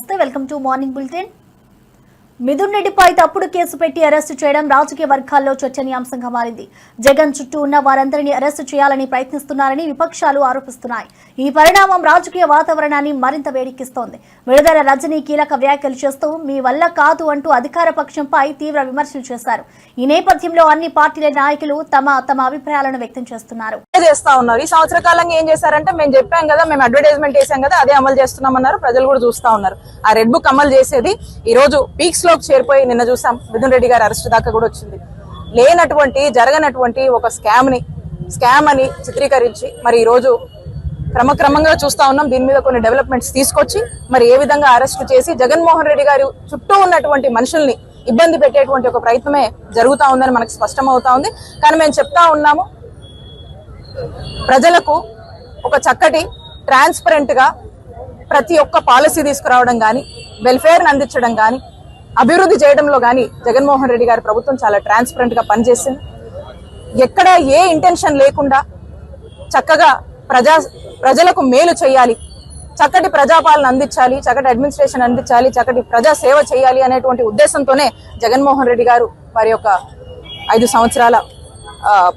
నమస్తే, welcome to morning bulletin. Mithun రెడ్డిపై తప్పుడు కేసు పెట్టి అరెస్టు చేయడం రాజకీయ వర్గాల్లో చర్చనీయాంశంగా మారింది. జగన్ చుట్టూ ఉన్న వారందరినీ అరెస్టు చేయాలని ప్రయత్నిస్తున్నారని విపక్షాలు ఆరోపిస్తున్నాయి. ఈ పరిణామం రాజకీయ వాతావరణాన్ని మరింత వేడెక్కిస్తోంది. విడుదల రజనీ కీలక వ్యాఖ్యలు చేస్తూ మీ వల్ల కాదు అంటూ అధికార పక్షంపై తీవ్ర విమర్శలు చేశారు. ఈ నేపథ్యంలో అన్ని పార్టీల నాయకులు తమ అభిప్రాయాలను వ్యక్తం చేస్తున్నారు. ఈ సంవత్సర కాలంగా ఏం చేశారంటే, మేము చెప్పాం కదా, మేము అడ్వర్టైజ్మెంట్ చేశాం కదా, అదే అమలు చేస్తున్నామన్నారు. ప్రజలు కూడా చూస్తా ఉన్నారు. ఆ రెడ్ బుక్ అమలు చేసేది ఈ రోజు పీక్స్ లోకి చేరిపోయి నిన్న చూసాం. మిథున్ రెడ్డి గారి అరెస్ట్ దాకా కూడా వచ్చింది. జరగనటువంటి ఒక స్కామ్ అని చిత్రీకరించి మరి ఈ రోజు క్రమక్రమంగా చూస్తా ఉన్నాం. దీని మీద కొన్ని డెవలప్మెంట్స్ తీసుకొచ్చి మరి ఏ విధంగా అరెస్ట్ చేసి జగన్మోహన్ రెడ్డి గారి చుట్టూ ఉన్నటువంటి మనుషుల్ని ఇబ్బంది పెట్టేటువంటి ఒక ప్రయత్నమే జరుగుతా ఉందని మనకు స్పష్టమవుతా ఉంది. కానీ మేము చెప్తా ఉన్నాము, ప్రజలకు ఒక చక్కటి ట్రాన్స్పరెంట్ గా ప్రతి ఒక్క పాలసీ తీసుకురావడం గాని, వెల్ఫేర్ అందించడం గాని, అభివృద్ధి చేయడంలో గాని జగన్మోహన్ రెడ్డి గారి ప్రభుత్వం చాలా ట్రాన్స్పరెంట్ గా పనిచేసింది. ఎక్కడ ఏ ఇంటెన్షన్ లేకుండా చక్కగా ప్రజలకు మేలు చేయాలి, చక్కటి ప్రజాపాలన అందించాలి, చక్కటి అడ్మినిస్ట్రేషన్ అందించాలి, చక్కటి ప్రజా సేవ చేయాలి అనేటువంటి ఉద్దేశంతోనే జగన్మోహన్ రెడ్డి గారు వారి యొక్క 5 సంవత్సరాల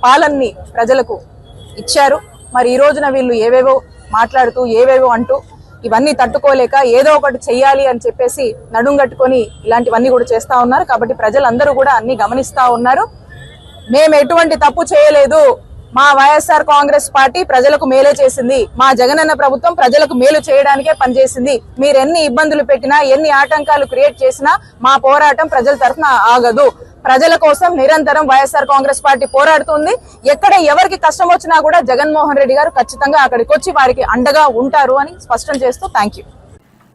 పాలనని ప్రజలకు ఇచ్చారు. మరి ఈ రోజున వీళ్ళు ఏవేవో మాట్లాడుతూ ఏవేవో అంటూ ఇవన్నీ తట్టుకోలేక ఏదో ఒకటి చెయ్యాలి అని చెప్పేసి నడుం కట్టుకొని ఇలాంటివన్నీ కూడా చేస్తా ఉన్నారు. కాబట్టి ప్రజలందరూ కూడా అన్ని గమనిస్తా ఉన్నారు. మేము ఎటువంటి తప్పు చేయలేదు, మా వైఎస్ఆర్ కాంగ్రెస్ పార్టీ ప్రజలకు మేలే చేసింది, మా జగనన్న ప్రభుత్వం ప్రజలకు మేలు చేయడానికే పనిచేసింది. మీరు ఎన్ని ఇబ్బందులు పెట్టినా, ఎన్ని ఆటంకాలు క్రియేట్ చేసినా మా పోరాటం ప్రజల తరఫున ఆగదు. ప్రజల కోసం నిరంతరం వైఎస్ఆర్ కాంగ్రెస్ పార్టీ పోరాడుతుంది. ఎక్కడ ఎవరికి కష్టం వచ్చినా కూడా జగన్మోహన్ రెడ్డి గారు ఖచ్చితంగా అక్కడికి వచ్చి వారికి అండగా ఉంటారు అని స్పష్టం చేస్తూ థ్యాంక్ యూ.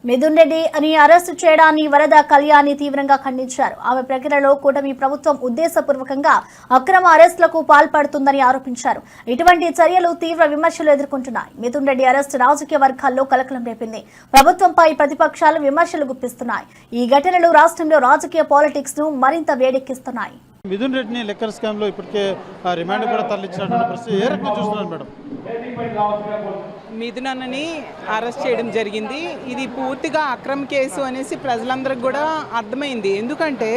మిథున్ రెడ్డి అని అరెస్టు చేయడాన్ని వరద కళ్యాణి తీవ్రంగా ఖండించారు. ఆమె ప్రక్రియలో కూటమి ప్రభుత్వం ఉద్దేశపూర్వకంగా అక్రమ అరెస్టులకు పాల్పడుతుందని ఆరోపించారు. ఇటువంటి చర్యలు తీవ్ర విమర్శలు ఎదుర్కొంటున్నాయి. మిథున్ రెడ్డి అరెస్టు రాజకీయ వర్గాల్లో కలకలం రేపింది. ప్రభుత్వంపై ప్రతిపక్షాలు విమర్శలు గుప్పిస్తున్నాయి. ఈ ఘటనలు రాష్ట్రంలో రాజకీయ పాలిటిక్స్ ను మరింత వేడెక్కిస్తున్నాయి. మిథున్ రెడ్డిని లిక్కర్ స్కామ్ లో ఇప్పటికే రిమాండ్ కూడా తరలించినటువంటి పరిస్థితి ఏ రకంగా చూస్తున్నారు మేడం? మిథున్ అన్నని అరెస్ట్ చేయడం జరిగింది. ఇది పూర్తిగా అక్రమ కేసు అనేసి ప్రజలందరికీ కూడా అర్థమైంది. ఎందుకంటే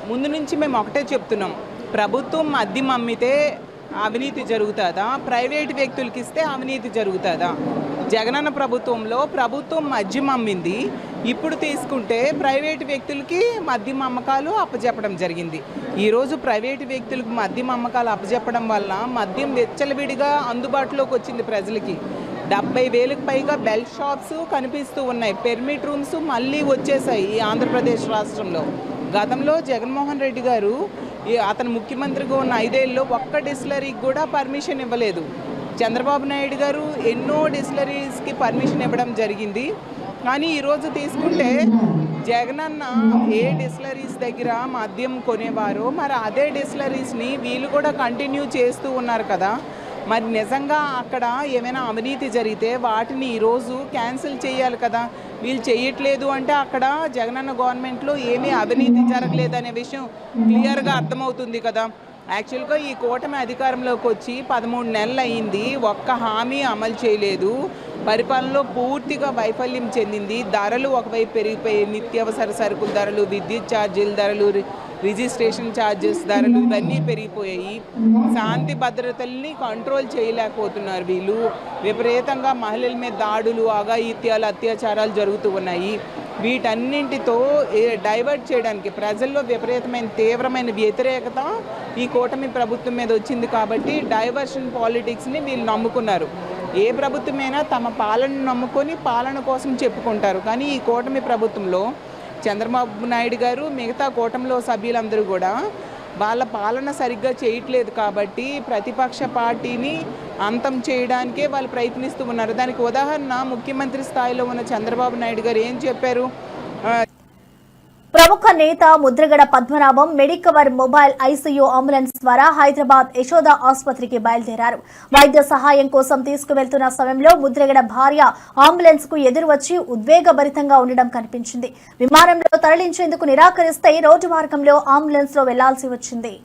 ముందు నుంచి మేము ఒకటే చెప్తున్నాం, ప్రభుత్వం మద్యం అమ్మితే అవినీతి జరుగుతుందా, ప్రైవేట్ వ్యక్తులకి ఇస్తే అవినీతి జరుగుతుందా? జగనన్న ప్రభుత్వంలో ప్రభుత్వం మద్యం అమ్మింది, ఇప్పుడు తీసుకుంటే ప్రైవేటు వ్యక్తులకి మద్యం అమ్మకాలు అప్పచెప్పడం జరిగింది. ఈరోజు ప్రైవేటు వ్యక్తులకు మద్యం అమ్మకాలు అప్పచెప్పడం వల్ల మద్యం విచ్చలవిడిగా అందుబాటులోకి వచ్చింది ప్రజలకి. 70,000కి పైగా బెల్ట్ షాప్స్ కనిపిస్తూ ఉన్నాయి. పెర్మిట్ రూమ్స్ మళ్ళీ వచ్చేసాయి ఈ ఆంధ్రప్రదేశ్ రాష్ట్రంలో. గతంలో జగన్మోహన్ రెడ్డి గారు అతను ముఖ్యమంత్రిగా ఉన్న 5 ఏళ్ళలో ఒక్క డిస్టిలరీకి కూడా పర్మిషన్ ఇవ్వలేదు. చంద్రబాబు నాయుడు గారు ఎన్నో డిస్టిలరీస్కి పర్మిషన్ ఇవ్వడం జరిగింది. కానీ ఈరోజు తీసుకుంటే జగనన్న ఏ డిస్టిలరీస్ దగ్గర మద్యం కొనేవారో మరి అదే డిస్టిలరీస్ని వీళ్ళు కూడా కంటిన్యూ చేస్తూ ఉన్నారు కదా. మరి నిజంగా అక్కడ ఏమైనా అవినీతి జరిగితే వాటిని ఈరోజు క్యాన్సిల్ చేయాలి కదా. వీళ్ళు చేయట్లేదు అంటే అక్కడ జగనన్న గవర్నమెంట్లో ఏమీ అవినీతి జరగలేదనే విషయం క్లియర్గా అర్థమవుతుంది కదా. యాక్చువల్గా ఈ కూటమి అధికారంలోకి వచ్చి 13 నెలలు అయింది, ఒక్క హామీ అమలు చేయలేదు. పరిపాలనలో పూర్తిగా వైఫల్యం చెందింది. ధరలు ఒకవైపు పెరిగిపోయి, నిత్యావసర సరుకుల ధరలు, విద్యుత్ ఛార్జీల ధరలు, రిజిస్ట్రేషన్ ఛార్జెస్ ధరలు ఇవన్నీ పెరిగిపోయాయి. శాంతి భద్రతల్ని కంట్రోల్ చేయలేకపోతున్నారు వీళ్ళు. విపరీతంగా మహిళల మీద దాడులు, అఘాయిత్యాలు, అత్యాచారాలు జరుగుతూ ఉన్నాయి. వీటన్నింటితో డైవర్ట్ చేయడానికి ప్రజల్లో విపరీతమైన తీవ్రమైన వ్యతిరేకత ఈ కూటమి ప్రభుత్వం మీద వచ్చింది. కాబట్టి డైవర్షన్ పాలిటిక్స్ని వీళ్ళు నమ్ముకున్నారు. ఏ ప్రభుత్వమైనా తమ పాలనను నమ్ముకొని పాలన కోసం చెప్పుకుంటారు. కానీ ఈ కూటమి ప్రభుత్వంలో చంద్రబాబు నాయుడు గారు మిగతా కూటమిలో సభ్యులందరూ కూడా వాళ్ళ పాలన సరిగ్గా చేయట్లేదు. కాబట్టి ప్రతిపక్ష పార్టీని అంతం చేయడానికే వాళ్ళు ప్రయత్నిస్తూ ఉన్నారు. దానికి ఉదాహరణ ముఖ్యమంత్రి స్థాయిలో ఉన్న చంద్రబాబు నాయుడు గారు ఏం చెప్పారు? ప్రముఖ నేత Mudragada Padmanabham Medicover mobile ICU ambulance ద్వారా హైదరాబాద్ యశోద ఆసుపత్రికి బయలుదేరారు. వైద్య సహాయం కోసం తీసుకువెళ్తున్న సమయంలో ముద్రగడ భార్య అంబులెన్స్ కు ఎదురు వచ్చి ఉద్వేగభరితంగా ఉండడం కనిపించింది. విమానంలో తరలించేందుకు నిరాకరిస్తే రోడ్డు మార్గంలో అంబులెన్స్ లో వెళ్లాల్సి వచ్చింది.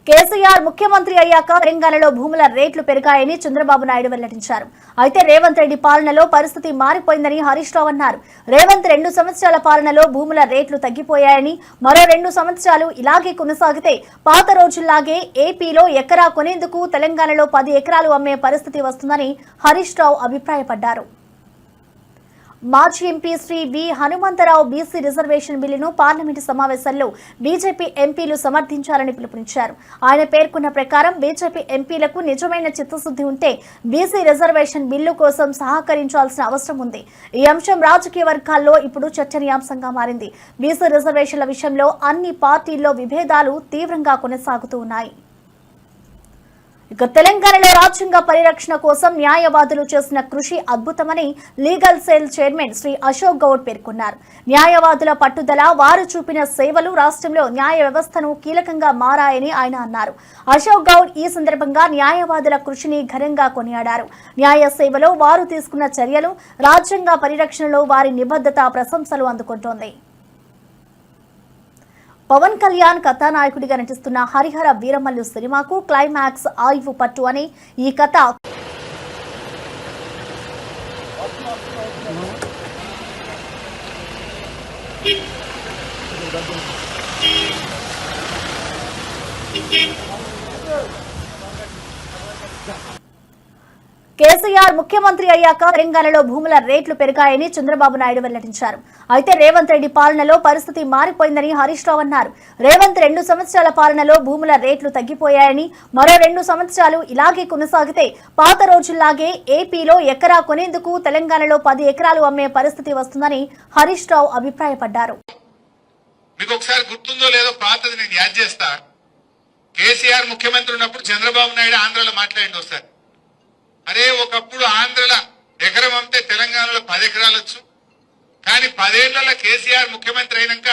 కేసీఆర్ ముఖ్యమంత్రి అయ్యాక తెలంగాణలో భూముల రేట్లు పెరిగాయని చంద్రబాబు నాయుడు వెల్లడించారు. అయితే రేవంత్ రెడ్డి పాలనలో పరిస్థితి మారిపోయిందని హరీష్ రావు అన్నారు. రేవంత్ 2 సంవత్సరాల పాలనలో భూముల రేట్లు తగ్గిపోయాయని, మరో 2 సంవత్సరాలు ఇలాగే కొనసాగితే పాత రోజుల్లాగే ఏపీలో ఎకరా కొనేందుకు తెలంగాణలో 10 ఎకరాలు అమ్మే పరిస్థితి వస్తుందని హరీష్ రావు అభిప్రాయపడ్డారు. మాజీ ఎంపీ శ్రీ వి హనుమంతరావు బీసీ రిజర్వేషన్ బిల్లును పార్లమెంటు సమావేశంలో బీజేపీ ఎంపీలు సమర్థించాలని పిలుపునిచ్చారు. ఆయన పేర్కొన్న ప్రకారం బీజేపీ ఎంపీలకు నిజమైన చిత్తశుద్ధి ఉంటే బీసీ రిజర్వేషన్ బిల్లు కోసం సహకరించాల్సిన అవసరం ఉంది. ఈ అంశం రాజకీయ వర్గాల్లో ఇప్పుడు చర్చనీయాంశంగా మారింది. బీసీ రిజర్వేషన్ల విషయంలో అన్ని పార్టీల్లో విభేదాలు తీవ్రంగా కొనసాగుతూ ఉన్నాయి. ఇక తెలంగాణలో రాజ్యాంగ పరిరక్షణ కోసం న్యాయవాదులు చేసిన కృషి అద్భుతమని legal cell chairman Shri Ashok Goud పేర్కొన్నారు. న్యాయవాదుల పట్టుదల, వారు చూపిన సేవలు రాష్ట్రంలో న్యాయ వ్యవస్థను కీలకంగా మారాయని ఆయన అన్నారు. అశోక్ గౌడ్ ఈ సందర్భంగా న్యాయవాదుల కృషిని ఘనంగా కొనియాడారు. న్యాయ సేవలో వారు తీసుకున్న చర్యలు, రాజ్యాంగ పరిరక్షణలో వారి నిబద్ధత ప్రశంసలు అందుకుంటోంది. పవన్ కళ్యాణ్ కథానాయకుడిగా నటిస్తున్న హరిహర వీరమల్లు సినిమాకు క్లైమాక్స్ ఆయువు పట్టు అని ఈ కథ కేసీఆర్ ముఖ్యమంత్రి అయ్యాక తెలంగాణలో భూముల రేట్లు పెరిగాయని చంద్రబాబు నాయుడు వెల్లడించారు. అయితే రేవంత్ రెడ్డి పాలనలో పరిస్థితి మారిపోయిందని హరీష్ రావు అన్నారు. రేవంత్ 2 సంవత్సరాల పాలనలో భూముల రేట్లు తగ్గిపోయాయని, మరో 2 సంవత్సరాలు ఇలాగే కొనసాగితే పాత రోజుల్లాగే ఏపీలో ఎకరా కొనేందుకు తెలంగాణలో 10 ఎకరాలు అమ్మే పరిస్థితి వస్తుందని హరీష్ రావు అభిప్రాయపడ్డారు. మీకు ఒకసారి గుర్తుందో లేదో పాతది నేను యాద్ చేస్తా. కేసీఆర్ ముఖ్యమంత్రి ఉన్నప్పుడు చంద్రబాబు నాయుడు ఆంధ్రలో మాట్లాడింది ఒకసారి. అరే ఒకప్పుడు ఆంధ్రలో ఎకరం అమ్మితే తెలంగాణలో 10 ఎకరాలు వచ్చు, కానీ 10 ఏళ్లలో కేసీఆర్ ముఖ్యమంత్రి అయినాక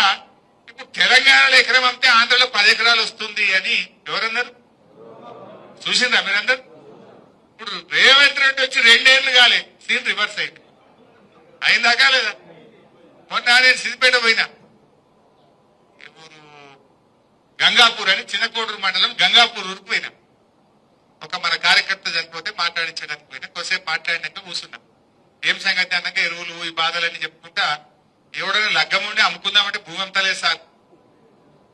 ఇప్పుడు తెలంగాణలో ఎకరం అమ్మితే ఆంధ్రలో 10 ఎకరాలు వస్తుంది అని ఎవరన్నారు? చూసిండ్రా మీరందరు? ఇప్పుడు రేవంత్ రెడ్డి వచ్చి 2 ఏళ్లు కాలే, సీన్ రివర్స్ అయింది. అయిందాకా లేదా? మొన్న నేను సిద్దిపేట పోయినా, గంగాపూర్ అని చిన్నకోడూరు మండలం గంగాపూర్ ఊరికి పోయినా. ఒక మన కార్యకర్త చనిపోతే మాట్లాడించడానికి పోయినా. కొద్దిసేపు మాట్లాడినాక కూర్చున్నా. ఏం సంగతి అన్నాక ఎరువులు ఈ బాధలన్నీ చెప్పుకుంటా, ఎవడైనా లగ్గం ఉండి అమ్ముకుందామంటే భూమి అంతలేదు సార్.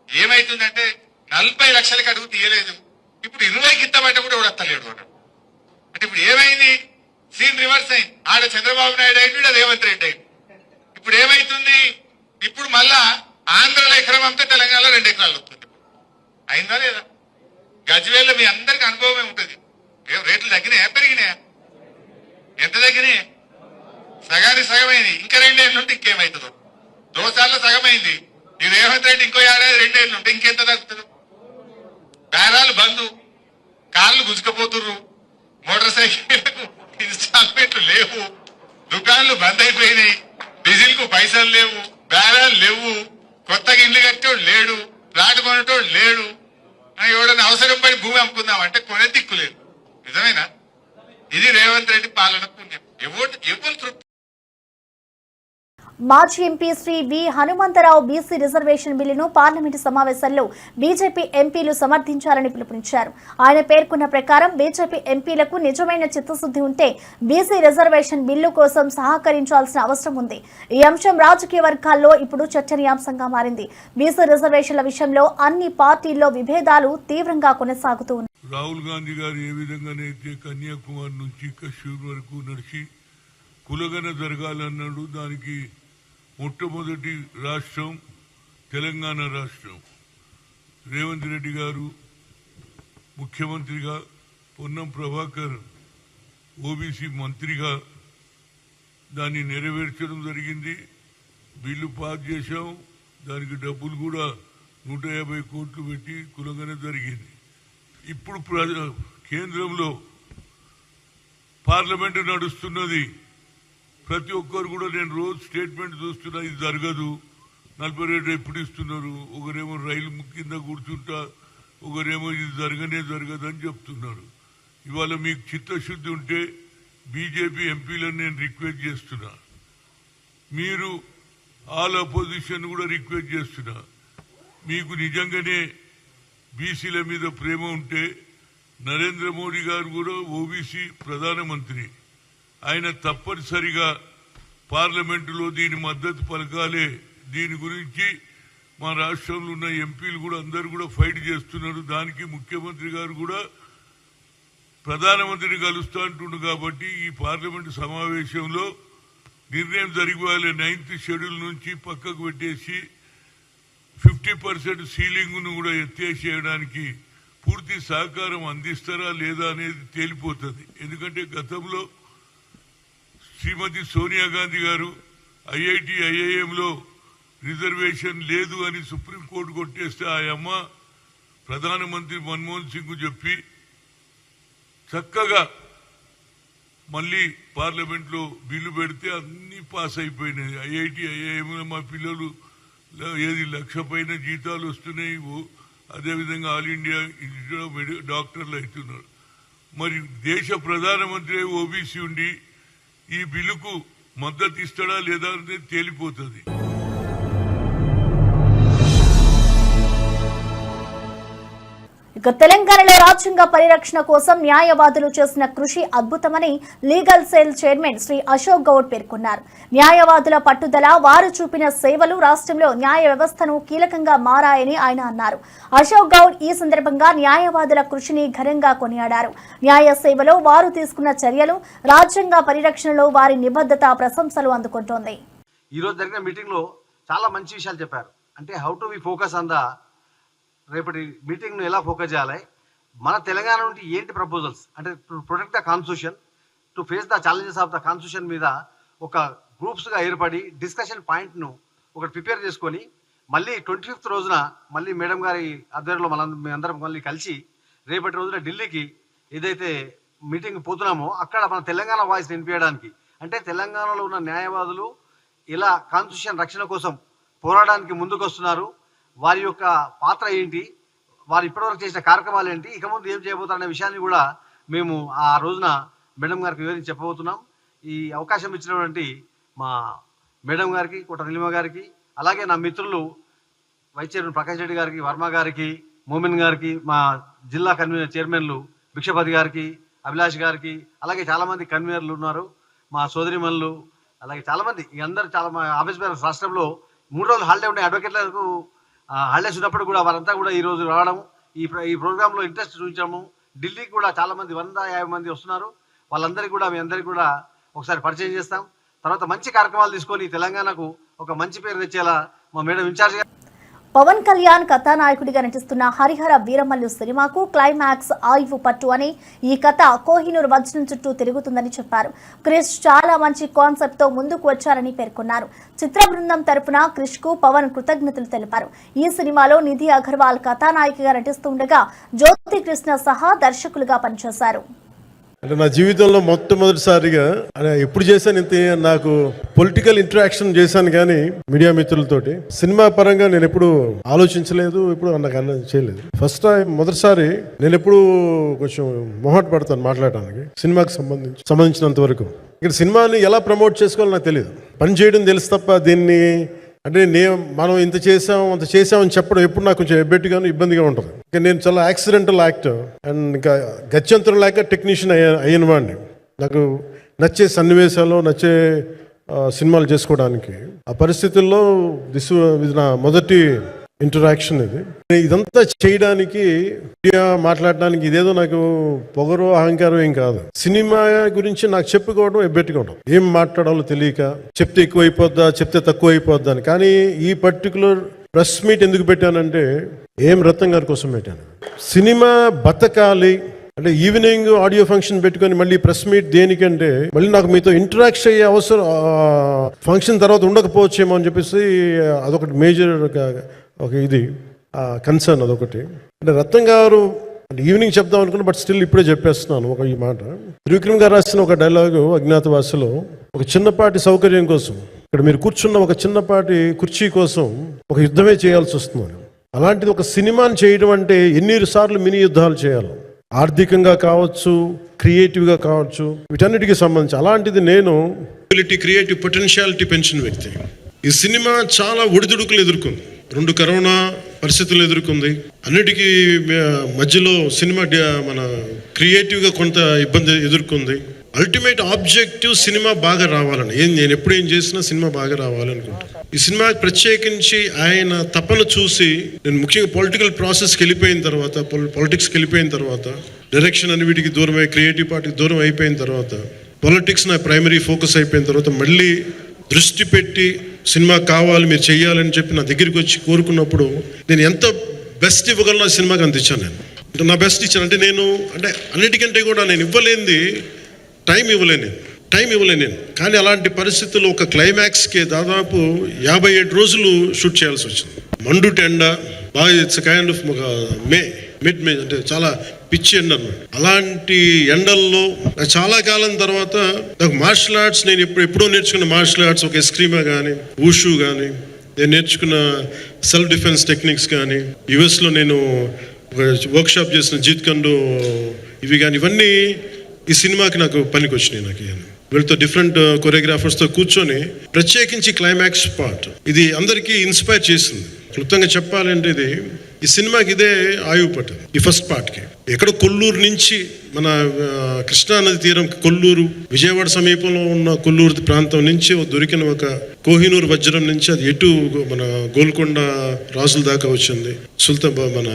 ఏమైతుందంటే 40 లక్షలకి అడుగు తీయలేదు, ఇప్పుడు 20కి ఇస్తామంటే కూడా ఎవడత్తలేడు అన్నాడు. అంటే ఇప్పుడు ఏమైంది? సీన్ రివర్స్ అయింది. ఆడ చంద్రబాబు నాయుడు అయింది, రేవంత్ రెడ్డి అయింది. ఇప్పుడు ఏమైతుంది? ఇప్పుడు మళ్ళా ఆంధ్రలో ఎకరం అమ్మితే తెలంగాణలో 2 ఎకరాలు వస్తుంది. అయిందా లేదా? గజ్వేల్లో మీ అందరికి అనుభవమే ఉంటుంది. రేట్లు తగ్గినాయా పెరిగినాయా? ఎంత తగ్గినాయి? సగానికి సగమైంది. ఇంకా 2 ఏళ్ళు ఉంటే ఇంకేమవుతుందో. దోసాల్లో సగమైంది. ఈ రేవంత్ రెడ్డి ఇంకో ఏడాది 2 ఏళ్ళు ఉంటే ఇంకెంత తగ్గుతుంది? బేరాలు బంధు, కార్లు గుంజుకపోతుర్రు, మోటార్ సైకిళ్లకు ఇన్స్టాల్మెంట్లు లేవు, దుకాణాలు బంద్ అయిపోయినాయి, డీజిల్ కు పైసలు లేవు, బేరాలు లేవు, కొత్తగా ఇల్లు కట్టేవాడు లేడు, ప్లాట్ కొనేటోడు లేడు. ఎవడన్నా అవసరం పడి భూమి అమ్ముకుందామంటే కొనే దిక్కు లేదు. నిజమేనా? ఇది రేవంత్ రెడ్డి పాలన పుణ్యం. ఎవరు తృప్తి. మాజీ ఎంపీ శ్రీ వి హనుమంతరావు బీసీ రిజర్వేషన్ బిల్లును పార్లమెంటు సమావేశంలో బీజేపీ ఎంపీలు సమర్థించాలని పిలుపునిచ్చారు. ఆయన పేర్కొన్న ప్రకారం బీజేపీ ఎంపీలకు నిజమైన చిత్తశుద్ధి ఉంటే బీసీ రిజర్వేషన్ బిల్లు కోసం సహకరించాల్సిన అవసరం ఉంది. ఈ అంశం రాజకీయ వర్గాల్లో ఇప్పుడు చర్చనీయాంశంగా మారింది. బీసీ రిజర్వేషన్ల విషయంలో అన్ని పార్టీల్లో విభేదాలు తీవ్రంగా కొనసాగుతూ ఉన్నాయి. రాహుల్ గాంధీ గారు ఏ విధంగానైతే కన్యాకుమారి నుంచి కశ్మీర్ వరకు నడిచి కులగన జరగాలన్నాడు, దానికి మొట్టమొదటి రాష్ట్రం తెలంగాణ రాష్ట్రం. రేవంత్ రెడ్డి గారు ముఖ్యమంత్రిగా, పొన్నం ప్రభాకర్ ఓబీసీ మంత్రిగా దాన్ని నెరవేర్చడం జరిగింది. బిల్లు పాస్ చేశాం. దానికి డబ్బులు కూడా 150 కోట్లు పెట్టి కులగన జరిగింది. ఇప్పుడు కేంద్రంలో పార్లమెంటు నడుస్తున్నది. ప్రతి ఒక్కరు కూడా నేను రోజు స్టేట్మెంట్ చూస్తున్నా, ఇది జరగదు, 40 రేట్లు ఎప్పుడు ఇస్తున్నారు, ఒకరేమో రైలు కింద కూర్చుంటా, ఒకరేమో ఇది జరగదని చెప్తున్నారు. ఇవాళ మీకు చిత్తశుద్ధి ఉంటే బీజేపీ ఎంపీలను నేను రిక్వెస్ట్ చేస్తున్నా, మీరు ఆల్ అపోజిషన్ కూడా రిక్వెస్ట్ చేస్తున్నా, మీకు నిజంగానే బీసీల మీద ప్రేమ ఉంటే నరేంద్ర మోడీ గారు కూడా ఓబీసీ ప్రధానమంత్రి. ఆయన తప్పనిసరిగా పార్లమెంటులో దీని మద్దతు పలకాలే. దీని గురించి మా రాష్ట్రంలో ఉన్న ఎంపీలు కూడా అందరూ కూడా ఫైట్ చేస్తున్నారు. దానికి ముఖ్యమంత్రి గారు కూడా ప్రధానమంత్రిని కలుస్తూ అంటుండు. కాబట్టి ఈ పార్లమెంటు సమావేశంలో నిర్ణయం జరిగిపోవాలి. 9th షెడ్యూల్ నుంచి పక్కకు పెట్టేసి 50% సీలింగ్ను కూడా ఎత్తేసేయడానికి పూర్తి సహకారం అందిస్తారా లేదా అనేది తేలిపోతుంది. ఎందుకంటే గతంలో శ్రీమతి సోనియా గాంధీ గారు ఐఐటి ఐఐఎంలో రిజర్వేషన్ లేదు అని సుప్రీంకోర్టు కొట్టేస్తే ఆ అమ్మ ప్రధానమంత్రి మన్మోహన్ సింగ్ చెప్పి చక్కగా మళ్ళీ పార్లమెంట్లో బిల్లు పెడితే అన్ని పాస్ అయిపోయినాయి. ఐఐటి ఐఐఎంలో మా పిల్లలు 1,00,000 పైన జీతాలు వస్తున్నాయి. అదేవిధంగా ఆల్ ఇండియా ఇన్స్టిట్యూట్ ఆఫ్ డాక్టర్లు అవుతున్నారు. మరి దేశ ప్రధానమంత్రి ఓబీసీ ఉండి ఈ బిల్లుకు మద్దతు ఇస్తాడా లేదా అనేది తేలిపోతుంది. ఇక తెలంగాణలో రాజ్యాంగ పరిరక్షణ కోసం న్యాయవాదులు చేసిన కృషి అద్భుతమని legal cell chairman Shri Ashok Goud పేర్కొన్నారు. న్యాయవాదుల పట్టుదల, వారు చూపిన సేవలు రాష్ట్రంలో న్యాయ వ్యవస్థను కీలకంగా మారాయని ఆయన అన్నారు. అశోక్ గౌడ్ ఈ సందర్భంగా న్యాయవాదుల కృషిని ఘనంగా కొనియాడారు. న్యాయ సేవలో వారు తీసుకున్న చర్యలు, రాజ్యాంగ పరిరక్షణలో వారి నిబద్ధత ప్రశంసలు అందుకుంటోంది. ఈ రోజు జరిగిన మీటింగ్ లో చాలా మంచి విషయాలు చెప్పారు. అంటే how to we focus on the రేపటి మీటింగ్ను ఎలా ఫోకస్ చేయాలి, మన తెలంగాణ నుండి ఏంటి ప్రపోజల్స్, అంటే to protect the constitution, to face the challenges of the constitution మీద ఒక గ్రూప్స్గా ఏర్పడి డిస్కషన్ పాయింట్ను ఒకటి ప్రిపేర్ చేసుకొని మళ్ళీ 25th రోజున మళ్ళీ మేడం గారి ఆధ్వర్యంలో మీ అందరం మళ్ళీ కలిసి రేపటి రోజున ఢిల్లీకి ఏదైతే మీటింగ్ పోతున్నామో అక్కడ మన తెలంగాణ వాయిస్ వినిపించడానికి, అంటే తెలంగాణలో ఉన్న న్యాయవాదులు ఇలా కాన్స్టిట్యూషన్ రక్షణ కోసం పోరాడడానికి ముందుకు వస్తున్నారు, వారి యొక్క పాత్ర ఏంటి, వారు ఇప్పటివరకు చేసిన కార్యక్రమాలు ఏంటి, ఇక ముందు ఏం చేయబోతారనే విషయాన్ని కూడా మేము ఆ రోజున మేడం గారికి వివరించి చెప్పబోతున్నాం. ఈ అవకాశం ఇచ్చినటువంటి మా మేడం గారికి, కోట నీలిమ గారికి, అలాగే నా మిత్రులు వైస్ చైర్మన్ ప్రకాష్ రెడ్డి గారికి, వర్మ గారికి, మోమిన్ గారికి, మా జిల్లా కన్వీనర్ చైర్మన్లు భిక్షపతి గారికి, అభిలాష్ గారికి, అలాగే చాలామంది కన్వీనర్లు ఉన్నారు, మా సోదరిమణులు, అలాగే చాలామంది అందరూ చాలా మా ఆఫీస్ బేరర్స్ రాష్ట్రంలో 3 రోజులు హాలిడే ఉండే అడ్వకేట్లకు హాలిడేస్ ఉన్నప్పుడు కూడా వారంతా కూడా ఈ రోజు రావడం, ఈ ప్రోగ్రాంలో ఇంట్రెస్ట్ చూపించడము. ఢిల్లీకి కూడా చాలా మంది 150 మంది వస్తున్నారు. వాళ్ళందరికీ కూడా మీ అందరికీ కూడా ఒకసారి పరిచయం చేస్తాం. తర్వాత మంచి కార్యక్రమాలు తీసుకొని తెలంగాణకు ఒక మంచి పేరు తెచ్చేలా మా మేడం ఇన్ఛార్జ్. పవన్ కళ్యాణ్ కథానాయకుడిగా నటిస్తున్న హరిహర వీరమల్లు సినిమాకు క్లైమాక్స్ ఆయువు పట్టు అని, ఈ కథ కోహినూర్ వజ్రం చుట్టూ తిరుగుతుందని చెప్పారు. క్రిష్ చాలా మంచి కాన్సెప్ట్ తో ముందుకు వచ్చారని పేర్కొన్నారు. చిత్ర బృందం తరపున క్రిష్ కు పవన్ కృతజ్ఞతలు తెలిపారు. ఈ సినిమాలో నిధి అగర్వాల్ కథానాయికగా నటిస్తుండగా జ్యోతి కృష్ణ సహా దర్శకులుగా పనిచేశారు. అంటే నా జీవితంలో మొట్టమొదటిసారిగా ఎప్పుడు చేశాను ఇంత, నాకు పొలిటికల్ ఇంటరాక్షన్ చేశాను కానీ మీడియా మిత్రులతోటి. సినిమా పరంగా నేను ఎప్పుడు ఆలోచించలేదు, ఇప్పుడు నాకు చేయలేదు. ఫస్ట్ టైం మొదటిసారి నేను ఎప్పుడు కొంచెం మొహమాట పడతాను మాట్లాడడానికి సినిమాకి సంబంధించినంత వరకు. ఇక్కడ సినిమాని ఎలా ప్రమోట్ చేసుకోవాలో నాకు తెలియదు. పని చేయడం తెలుసు తప్ప దీన్ని అంటే మనం ఇంత చేసాం అంత చేసామని చెప్పడం ఎప్పుడు నాకు కొంచెం ఎబ్బెట్టుగాను ఇబ్బందిగా ఉంటుంది. ఇంకా నేను చాలా యాక్సిడెంటల్ యాక్టర్ అండ్ ఇంకా గత్యంతరం లేక టెక్నీషియన్ అయిన వాడిని. నాకు నచ్చే సన్నివేశాలు, నచ్చే సినిమాలు చేసుకోవడానికి ఆ పరిస్థితుల్లో ఇది నా మొదటి ఇంటరాక్షన్. ఇదంతా చేయడానికి, మాట్లాడడానికి ఇదేదో నాకు పొగరు అహంకారం ఏం కాదు. సినిమా గురించి నాకు చెప్పుకోవడం ఎబ్బెట్టుగా ఉండదు. ఏం మాట్లాడాలో తెలియక చెప్తే ఎక్కువైపోద్దా, చెప్తే తక్కువ అయిపోద్దా అని. కానీ ఈ పర్టికులర్ ప్రెస్ మీట్ ఎందుకు పెట్టానంటే ఏం రత్నం గారి కోసం పెట్టాను. సినిమా బతకాలి అంటే ఈవినింగ్ ఆడియో ఫంక్షన్ పెట్టుకొని మళ్ళీ ప్రెస్ మీట్ దేనికంటే మళ్ళీ నాకు మీతో ఇంటరాక్ట్ అయ్యే అవసరం ఫంక్షన్ తర్వాత ఉండకపోవచ్చేమో అని చెప్పేసి అదొకటి మేజర్ ఒక ఇది కన్సర్న్. అదొకటి అంటే రత్నం గారు అంటే ఈవినింగ్ చెప్దాం అనుకున్నా, బట్ స్టిల్ ఇప్పుడే చెప్పేస్తున్నాను ఈ మాట. త్రివిక్రమ్ గారు రాసిన ఒక డైలాగు అజ్ఞాతవాసిలో, ఒక చిన్నపాటి సౌకర్యం కోసం, ఇక్కడ మీరు కూర్చున్న ఒక చిన్నపాటి కుర్చీ కోసం ఒక యుద్ధమే చేయాల్సి వస్తుంది. అలాంటిది ఒక సినిమాని చేయడం అంటే ఎన్నిసార్లు మినీ యుద్ధాలు చేయాలి, ఆర్థికంగా కావచ్చు, క్రియేటివ్గా కావచ్చు, వీటన్నిటికీ సంబంధించి. అలాంటిది నేను క్రియేటివ్ పొటెన్షియాలిటీ పెంచిన వ్యక్తి. ఈ సినిమా చాలా ఒడిదుడుకులు ఎదుర్కొంది. 2 కరోనా పరిస్థితులు ఎదుర్కొంది. అన్నిటికీ మధ్యలో సినిమా మన క్రియేటివ్గా కొంత ఇబ్బంది ఎదుర్కొంది. అల్టిమేట్ ఆబ్జెక్టివ్ సినిమా బాగా రావాలని, నేను ఎప్పుడు ఏం చేసినా సినిమా బాగా రావాలనుకుంటాను. ఈ సినిమా ప్రత్యేకించి ఆయన తపన చూసి నేను ముఖ్యంగా పొలిటికల్ ప్రాసెస్కి వెళ్ళిపోయిన తర్వాత, పాలిటిక్స్కి వెళ్ళిపోయిన తర్వాత, డైరెక్షన్ అని వీటికి దూరమై క్రియేటివ్ పార్టీకి దూరం అయిపోయిన తర్వాత, పాలిటిక్స్ నా ప్రైమరీ ఫోకస్ అయిపోయిన తర్వాత మళ్ళీ దృష్టి పెట్టి సినిమా కావాలి మీరు చెయ్యాలని చెప్పి నా దగ్గరికి వచ్చి కోరుకున్నప్పుడు నేను ఎంత బెస్ట్ ఇవ్వగలను ఆ సినిమాకి అంత ఇచ్చాను. నేను అంటే నా బెస్ట్ ఇచ్చాను. అంటే నేను అంటే అన్నిటికంటే కూడా నేను ఇవ్వలేనిది టైం ఇవ్వలేను నేను. కానీ అలాంటి పరిస్థితుల్లో ఒక క్లైమాక్స్కి దాదాపు 57 రోజులు షూట్ చేయాల్సి వచ్చింది. మండు టెండ బాగా, ఇట్స్ కైండ్ ఆఫ్ మిడ్ మే అంటే చాలా పిచ్చి ఎండ అన్నమాట. అలాంటి ఎండల్లో చాలా కాలం తర్వాత నాకు మార్షల్ ఆర్ట్స్, నేను ఎప్పుడో నేర్చుకున్న మార్షల్ ఆర్ట్స్, ఒక ఎస్క్రీమా కానీ, ఊషు కానీ, నేను నేర్చుకున్న సెల్ఫ్ డిఫెన్స్ టెక్నిక్స్ కానీ, యుఎస్లో నేను ఒక వర్క్షాప్ చేసిన జీత్ కండు ఇవి కానీ, ఇవన్నీ ఈ సినిమాకి నాకు పనికి వచ్చినాయి. నాకు వీళ్ళతో డిఫరెంట్ కొరియోగ్రాఫర్స్తో కూర్చొని ప్రత్యేకించి క్లైమాక్స్ పార్ట్ ఇది అందరికీ ఇన్స్పైర్ చేసింది. క్లుప్తంగా చెప్పాలంటే ఈ సినిమాకి ఇదే ఆయువు పట్టింది. ఈ ఫస్ట్ పార్ట్కి ఎక్కడో కొల్లూరు నుంచి మన కృష్ణానది తీరం, కొల్లూరు విజయవాడ సమీపంలో ఉన్న కొల్లూరు ప్రాంతం నుంచి దొరికిన ఒక కోహినూరు వజ్రం నుంచి అది ఎటు మన గోల్కొండ రాజుల దాకా వచ్చింది, మన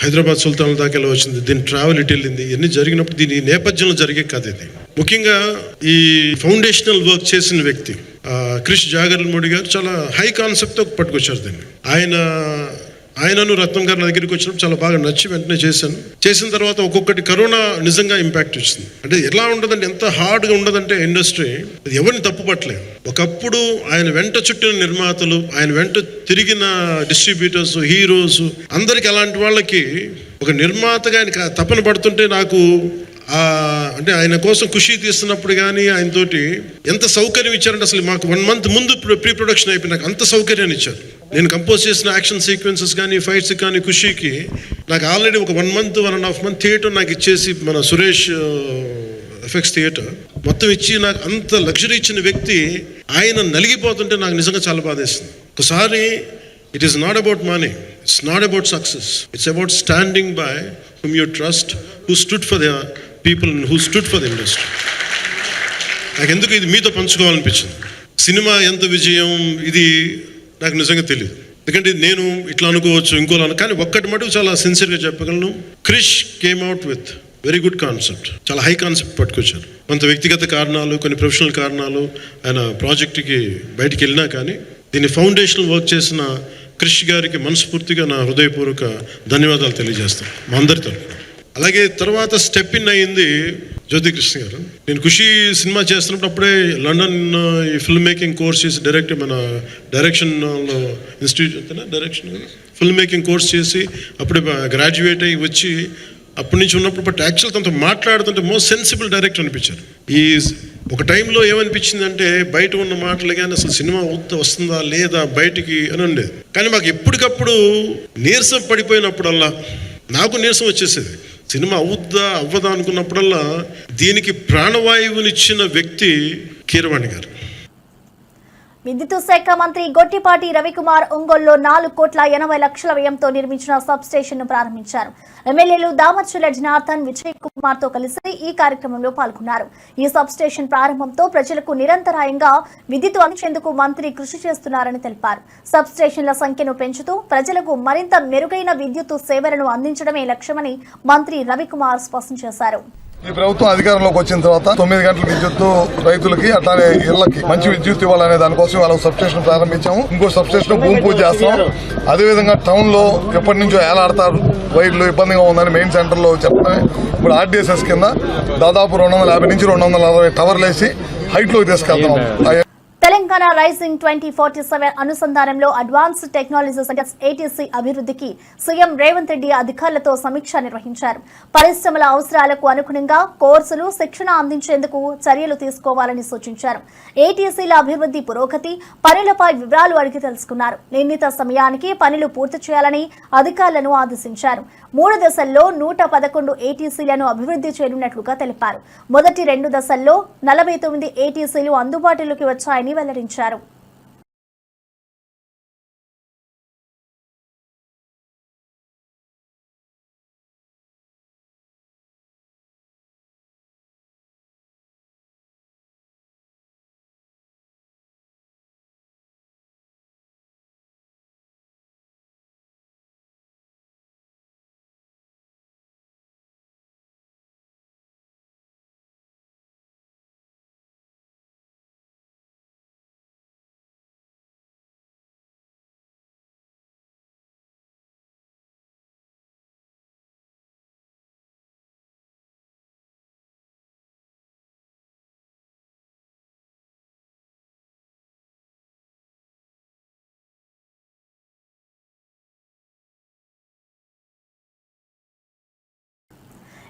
హైదరాబాద్ సుల్తాన్ల దాకా ఎలా వచ్చింది, దీని ట్రావెల్ ఇటు వెళ్ళింది. ఇవన్నీ జరిగినప్పుడు దీని నేపథ్యంలో జరిగే కథ ఇది. ముఖ్యంగా ఈ ఫౌండేషనల్ వర్క్ చేసిన వ్యక్తి క్రిష్ జాగర్లమూడి గారు చాలా హై కాన్సెప్ట్తో పట్టుకొచ్చారు దీన్ని. ఆయనను రత్నం గారి దగ్గరికి వచ్చినప్పుడు చాలా బాగా నచ్చి వెంటనే చేసిన తర్వాత ఒక్కొక్కటి కరోనా నిజంగా ఇంపాక్ట్ వచ్చింది. అంటే ఎలా ఉండదంటే, ఎంత హార్డ్గా ఉండదంటే ఇండస్ట్రీ అది ఎవరిని తప్పు పట్టలేదు. ఒకప్పుడు ఆయన వెంట చుట్టిన నిర్మాతలు, ఆయన వెంట తిరిగిన డిస్ట్రిబ్యూటర్స్, హీరోస్ అందరికి, అలాంటి వాళ్ళకి ఒక నిర్మాతగా ఆయన తపన పడుతుంటే నాకు అంటే ఆయన కోసం ఖుషి తీస్తున్నప్పుడు కానీ ఆయనతోటి ఎంత సౌకర్యం ఇచ్చారంటే, అసలు మాకు 1 month ముందు ప్రీ ప్రొడక్షన్ అయిపోయి నాకు అంత సౌకర్యాన్ని ఇచ్చారు. నేను కంపోజ్ చేసిన యాక్షన్ సీక్వెన్సెస్ కానీ, ఫైట్స్ కానీ, ఖుషికి నాకు ఆల్రెడీ ఒక 1 month 1.5 month థియేటర్ నాకు ఇచ్చేసి, మన సురేష్ ఎఫెక్ట్స్ థియేటర్ మొత్తం ఇచ్చి నాకు అంత లగ్జరీ ఇచ్చిన వ్యక్తి ఆయన నలిగిపోతుంటే నాకు నిజంగా చాలా బాధేస్తుంది. ఒకసారి it is not about money, it's not about success, it's about standing by whom you trust, who stood for the people and who stood for the industry. నాకు ఎందుకు ఇది మీతో పంచుకోవాలనిపించింది. సినిమా ఎంత విజయం ఇది నాకు నిజంగా తెలియదు, ఎందుకంటే నేను ఇట్లా అనుకోవచ్చు ఇంకోలా, కానీ ఒక్కటి మటుకు చాలా సిన్సియర్గా చెప్పగలను. Krish came out with very good concept, చాలా హై కాన్సెప్ట్ పట్టుకొచ్చారు. కొంత వ్యక్తిగత కారణాలు, కొన్ని ప్రొఫెషనల్ కారణాలు ఆయన ప్రాజెక్టుకి బయటికి వెళ్ళినా కానీ దీన్ని ఫౌండేషనల్ వర్క్ చేసిన క్రిష్ గారికి మనస్ఫూర్తిగా నా హృదయపూర్వక ధన్యవాదాలు తెలియజేస్తాను మా అందరి తరఫున. అలాగే తర్వాత స్టెప్ ఇన్ అయ్యింది జ్యోతికృష్ణ గారు. నేను ఖుషి సినిమా చేస్తున్నప్పుడు అప్పుడే లండన్ ఈ ఫిల్మ్ మేకింగ్ కోర్స్ చేసి మన డైరెక్షన్లో institute direction film making course చేసి అప్పుడే గ్రాడ్యుయేట్ అయ్యి వచ్చి అప్పటి నుంచి ఉన్నప్పుడు, బట్ యాక్చువల్ తనతో మాట్లాడుతుంటే మోస్ట్ సెన్సిబుల్ డైరెక్టర్ అనిపించారు. ఈ ఒక టైంలో ఏమనిపించిందంటే, బయట ఉన్న మాటలు కానీ అసలు సినిమా వస్తుందా లేదా బయటికి అని ఉండేది. కానీ మాకు ఎప్పటికప్పుడు నీరసం పడిపోయినప్పుడల్లా నాకు నీరసం వచ్చేసేది. సినిమా అవ్వదా అనుకున్నప్పుడల్లా దీనికి ప్రాణవాయువునిచ్చిన వ్యక్తి కీరవాణి గారు. విద్యుత్ శాఖ మంత్రి గొట్టిపాటి రవికుమార్ ఒంగోలులో 4,80,00,000 వ్యయంతో నిర్మించిన సబ్ స్టేషన్ ను ప్రారంభించారు. ఎమ్మెల్యేలు దామర్చుల జనార్దన్, విజయ్ కుమార్ తో కలిసి ఈ కార్యక్రమంలో పాల్గొన్నారు. ఈ సబ్ స్టేషన్ ప్రారంభంతో ప్రజలకు నిరంతరాయంగా విద్యుత్ అందించేందుకు మంత్రి కృషి చేస్తున్నారని తెలిపారు. సబ్ స్టేషన్ల సంఖ్యను పెంచుతూ ప్రజలకు మరింత మెరుగైన విద్యుత్ సేవలను అందించడమే లక్ష్యమని మంత్రి రవికుమార్ స్పష్టం చేశారు. ఈ ప్రభుత్వం అధికారంలోకి వచ్చిన తర్వాత 9 గంటల విద్యుత్ రైతులకి, అట్లానే ఇళ్లకి మంచి విద్యుత్ ఇవ్వాలనే దానికోసం వాళ్ళకి సబ్ స్టేషన్ ప్రారంభించాము. ఇంకో సబ్ స్టేషన్ భూమి పూజ చేస్తాం. అదేవిధంగా టౌన్ లో ఎప్పటి నుంచో ఏలాడతారు వైర్లు, ఇబ్బందిగా ఉందని మెయిన్ సెంటర్ లో చెప్పడం, ఇప్పుడు ఆర్డీఎస్ఎస్ కింద దాదాపు 250 నుంచి 260 టవర్లు వేసి హైట్ లోకి తీసుకెళ్తాం. తెలంగాణ రైజింగ్ 2047 అనుసంధానంలో అడ్వాన్స్డ్ టెక్నాలజీ సెంటర్స్ ఏటీసీ అభివృద్ధికి సీఎం రేవంత్ రెడ్డి అధికారులతో సమీక్ష నిర్వహించారు. పరిశ్రమల అవసరాలకు అనుగుణంగా కోర్సులు, శిక్షణ అందించేందుకు చర్యలు తీసుకోవాలని సూచించారు. ఏటీసీల అభివృద్ధి పురోగతి, పనులపై వివరాలు అడిగి తెలుసుకున్నారు. నిర్ణీత సమయానికి పనులు పూర్తి చేయాలని అధికారులను ఆదేశించారు. 3 దశల్లో 111 ఏటీసీలను అభివృద్ధి చేయనున్నట్లుగా తెలిపారు. మొదటి 2 దశల్లో 49 ఏటీసీలు అందుబాటులోకి వచ్చాయని వెల్లడించారు.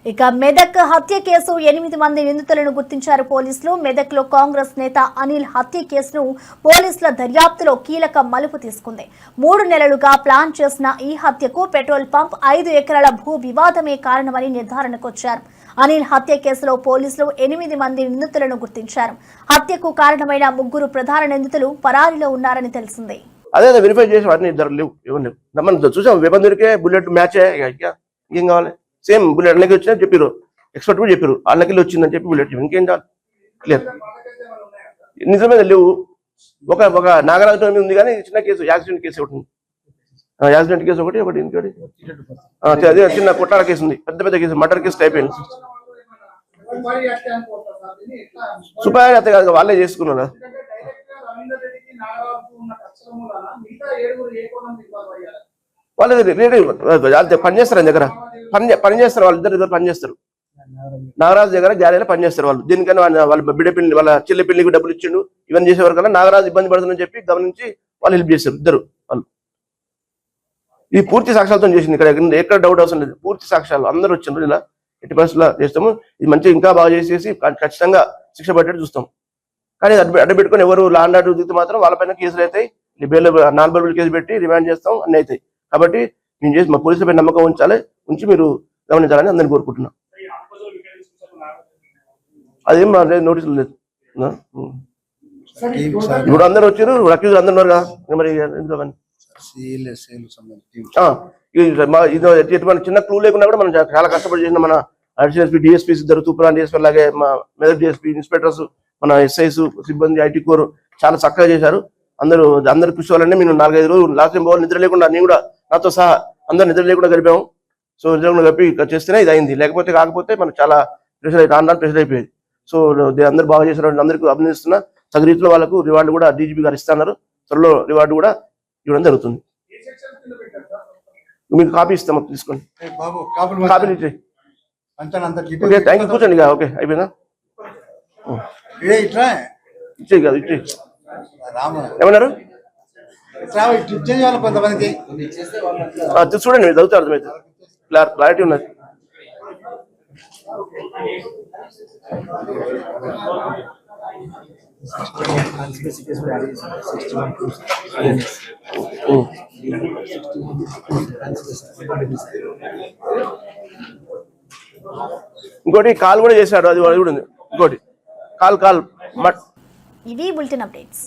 ఇక మెదక్ హత్య కేసు 8 మంది నిందితులను గుర్తించారు పోలీసులు. మెదక్లో కాంగ్రెస్ నేత అనిల్ హత్య కేసును పోలీసుల దర్యాప్తులో కీలక మలుపు తీసుకుంది. 3 నెలలుగా ప్లాన్ చేసిన ఈ హత్యకు పెట్రోల్ పంప్ 5 ఎకరాల భూ వివాదమే కారణమని నిర్ధారణకు వచ్చారు. అనిల్ హత్య కేసులో పోలీసులు 8 మంది నిందితులను గుర్తించారు. హత్యకు కారణమైన 3 ప్రధాన నిందితులు పరారీలో ఉన్నారని తెలిసింది. అదే వెరిఫై చేసి వాటిని ఇద్దరు లేవు, ఎవరు లేవు. మనం చూసాం వెపన్ దొరికే బుల్లెట్ మ్యాచ్ ఏం కావాలి, సేమ్ బుల్లెట్ అన్నకి వచ్చినా చెప్పారు, ఎక్స్పర్ట్ కూడా చెప్పారు అన్నకి వచ్చిందని చెప్పి బుల్లెట్ ఇంకేం కావాలి, క్లియర్. నిజమే లేవు. ఒక నాగరాజు ఉంది కానీ చిన్న కేసు యాక్సిడెంట్ కేసు ఒకటి, యాక్సిడెంట్ కేసు ఒకటి ఇంకోటి అదే చిన్న కొట్టాల కేసు ఉంది, పెద్ద కేసు మర్డర్ కేసు అయిపోయింది. సుపారీ హత్య కాదు, వాళ్ళే చేసుకున్నారు. వాళ్ళు పనిచేస్తారు దగ్గర పనిచేస్తారు, వాళ్ళిద్దరు పనిచేస్తారు. నాగరాజు దగ్గర గ్యారేజ్లో పనిచేస్తారు వాళ్ళు. దీనికన్నా వాళ్ళ బిడ్డ పిల్లి వాళ్ళ చెల్లి పిల్లికి డబ్బులు ఇచ్చిండు, ఇవన్నీ చేసేవారు కన్నా నాగరాజు ఇబ్బంది పడుతుందని చెప్పి గమనించి వాళ్ళు హెల్ప్ చేస్తారు ఇద్దరు వాళ్ళు. ఇది పూర్తి సాక్ష్యాలతో చేసింది, ఇక్కడ ఎక్కడ డౌట్ అవసరం లేదు. పూర్తి సాక్ష్యాలు అందరూ వచ్చిండ్రు, ఇలా ఎట్టి పరిస్థితుల్లో చేస్తాము. ఇది మంచిగా ఇంకా బాగా చేసేసి ఖచ్చితంగా శిక్ష పట్టేట్టు చూస్తాం. కానీ అడ్డబెట్టుకుని ఎవరు లాండ్ ఆర్డర్ దిగితే మాత్రం వాళ్ళపైన కేసులు అవుతాయి, నాన్ బెయిలబుల్ కేసు పెట్టి రిమాండ్ చేస్తాం, అన్నీ అవుతాయి. కాబట్టి మేము చేసి మా పోలీసులపై నమ్మకం ఉంచి మీరు గమనించాలని అందరినీ కోరుకుంటున్నాం. అదేం నోటీసులు లేదు. ఇప్పుడు అందరూ వచ్చారు, అక్యూజ్ అందరు ఉన్నారు కదా, మరి ఎటువంటి చిన్న క్లూ లేకుండా కూడా మనం చాలా కష్టపడి చేసిన మన అడిషనల్ డిఎస్పీ ఇద్దరు, తూప్రాన్ డిఎస్పీ, అలాగే మా మెదక్ డిఎస్పీ, ఇన్స్పెక్టర్స్, మన ఎస్ఐస్ సిబ్బంది, ఐటీ కోర్ చాలా చక్కగా చేశారు. అందరు కృషి వల్లనే మేము 4-5 రోజులు లాస్ట్ టైం నిద్ర లేకుండా, నేను కూడా నాతో సహా అందరు నిద్ర లేకుండా గడిపాము. సో నిద్ర లేకుండా గడిపి చేస్తేనే ఇది అయింది, కాకపోతే మనకు చాలా ప్రెషర్ అయిపోయేది. సో అందరు బాగా చేశారు, అందరికీ అభినందిస్తున్నా. తగు రీతిలో వాళ్ళకు రివార్డు కూడా డీజీపీ గారు ఇస్తున్నారు, త్వరలో రివార్డు కూడా ఇవ్వడం జరుగుతుంది. మీకు కాపీ ఇస్తాం, తీసుకోండి. కాపీలు ఇచ్చే ఓకే, థ్యాంక్ యూ. కూర్చోండి. ఓకే అయిపోయిందా, ఇచ్చే కాదు ఇచ్చే. ఏమన్నారు చూడండి, మీరు చదువుతారు, అర్థమైతే క్లారిటీ ఉన్నది. ఇంకోటి కాల్ కూడా చేశాడు, అది కూడా ఉంది. ఇంకోటి కాల్ ఇవి బులెటిన్ అప్డేట్స్.